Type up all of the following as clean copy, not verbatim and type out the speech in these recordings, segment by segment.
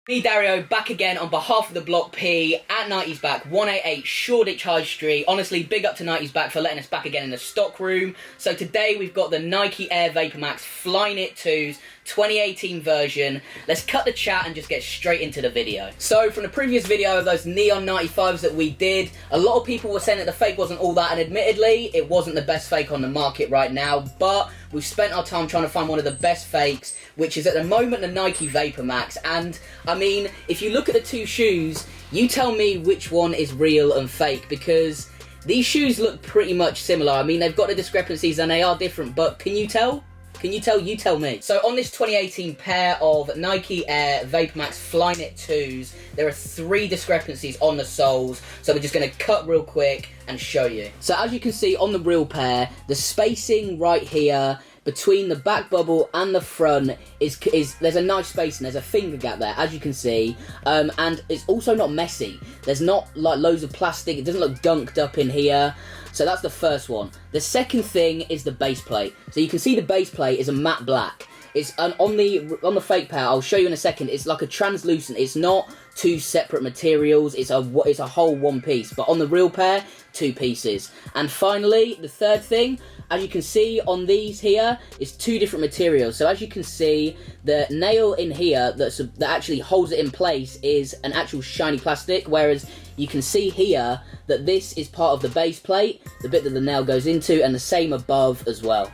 Me, Dario, back again on behalf of the Block P at 90's Back, 188 Shoreditch High Street. Honestly, big up to 90's Back for letting us back again in the stock room. So today we've got the Nike Air Vapormax Flyknit 2s, 2018 version. Let's cut the chat and just get straight into the video. So from the previous video of those neon 95s that we did, a lot of people were saying that the fake wasn't all that, and admittedly, it wasn't the best fake on the market right now, but we've spent our time trying to find one of the best fakes, which is at the moment the Nike Vapormax. And I mean, if you look at the two shoes, you tell me which one is real and fake, because these shoes look pretty much similar. I mean, they've got the discrepancies and they are different, but can you tell? Can you tell? You tell me. So on this 2018 pair of Nike Air Vapormax Flyknit 2s, there are 3 discrepancies on the soles. So we're just going to cut real quick and show you. So as you can see on the real pair, the spacing right here between the back bubble and the front is there's a nice space and there's a finger gap there, as you can see, and it's also not messy. There's not like loads of plastic. It doesn't look gunked up in here. So that's the first one. The second thing is the base plate. So you can see the base plate is a matte black. It's on the fake pair, I'll show you in a second, it's like a translucent. It's not 2 separate materials, it's a whole one piece. But on the real pair, 2 pieces. And finally, the third thing, as you can see on these here, is 2 different materials. So as you can see, the nail in here that actually holds it in place is an actual shiny plastic, whereas you can see here that this is part of the base plate, the bit that the nail goes into, and the same above as well.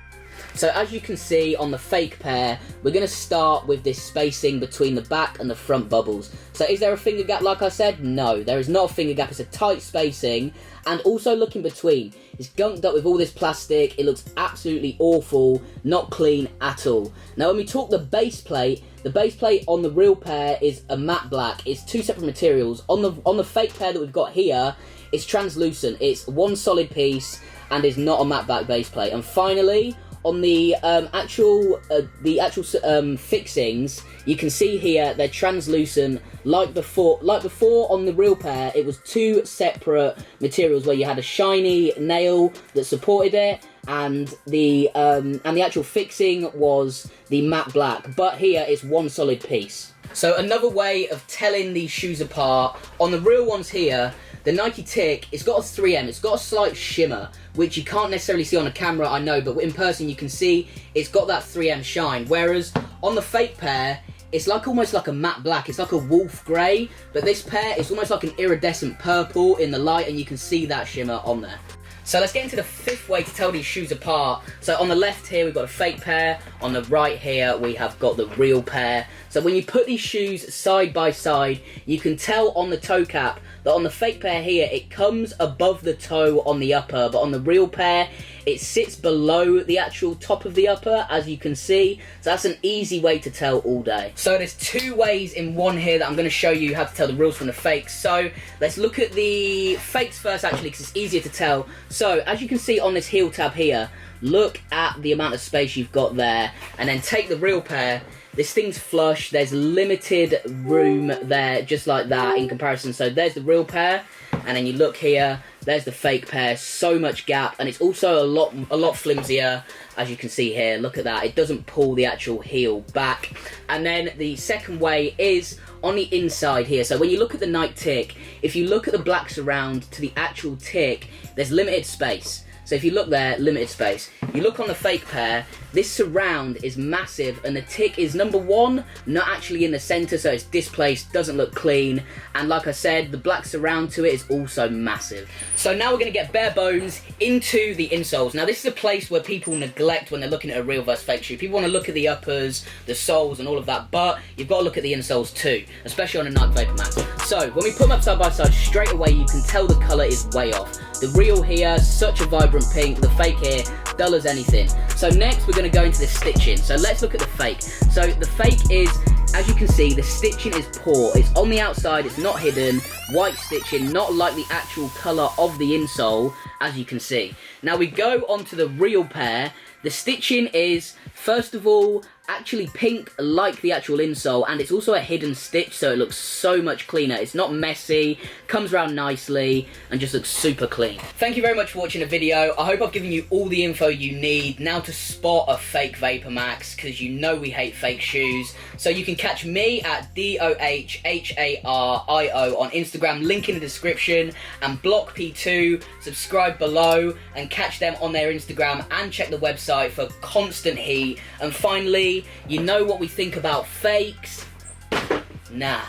So as you can see on the fake pair, we're going to start with this spacing between the back and the front bubbles. So is there a finger gap like I said? No, there is not a finger gap. It's a tight spacing. And also look in between. It's gunked up with all this plastic. It looks absolutely awful, not clean at all. Now when we talk the base plate on the real pair is a matte black. It's 2 separate materials. On the fake pair that we've got here, it's translucent. It's one solid piece and is not a matte black base plate. And finally, on the actual fixings, you can see here they're translucent. Like before on the real pair, it was 2 separate materials where you had a shiny nail that supported it, and the actual fixing was the matte black. But here it's one solid piece. So another way of telling these shoes apart, on the real ones here, the Nike Tick, it's got a 3M, it's got a slight shimmer, which you can't necessarily see on a camera, I know, but in person you can see it's got that 3M shine. Whereas on the fake pair, it's like almost like a matte black, it's like a wolf grey, but this pair is almost like an iridescent purple in the light, and you can see that shimmer on there. So let's get into the 5th way to tell these shoes apart. So on the left here, we've got a fake pair. On the right here, we have got the real pair. So when you put these shoes side by side, you can tell on the toe cap that on the fake pair here, it comes above the toe on the upper, but on the real pair, it sits below the actual top of the upper, as you can see. So that's an easy way to tell all day. So there's 2 ways in one here that I'm going to show you how to tell the reals from the fakes. So let's look at the fakes first, actually, because it's easier to tell. So as you can see on this heel tab here, look at the amount of space you've got there, and then take the real pair. This thing's flush, there's limited room there, just like that in comparison. So there's the real pair, and then you look here, there's the fake pair, so much gap, and it's also a lot flimsier, as you can see here. Look at that, it doesn't pull the actual heel back. And then the second way is on the inside here. So when you look at the Nike Tick, if you look at the black surround to the actual tick, there's limited space. So if you look there, limited space. You look on the fake pair, this surround is massive, and the tick is, number 1, not actually in the center, so it's displaced, doesn't look clean, and like I said, the black surround to it is also massive. So now we're going to get bare bones into the insoles. Now this is a place where people neglect when they're looking at a real versus fake shoe. People want to look at the uppers, the soles and all of that, but you've got to look at the insoles too, especially on a Nike Vapormax. So when we put them up side by side, straight away you can tell the colour is way off. The real here, such a vibrant pink, the fake here, dull as anything. So next we're going to go into the stitching. So let's look at the fake. So the fake is, as you can see, the stitching is poor. It's on the outside, it's not hidden, white stitching, not like the actual colour of the insole, as you can see. Now we go onto the real pair. The stitching is, first of all, actually pink like the actual insole, and it's also a hidden stitch, so it looks so much cleaner. It's not messy, comes around nicely, and just looks super clean. Thank you very much for watching the video. I hope I've given you all the info you need now to spot a fake Vapourmax, because you know we hate fake shoes. So you can catch me at DOHHARIO on Instagram, link in the description, and Block P2, subscribe below, and catch them on their Instagram, and check the website for constant heat. And finally, you know what we think about fakes? Nah.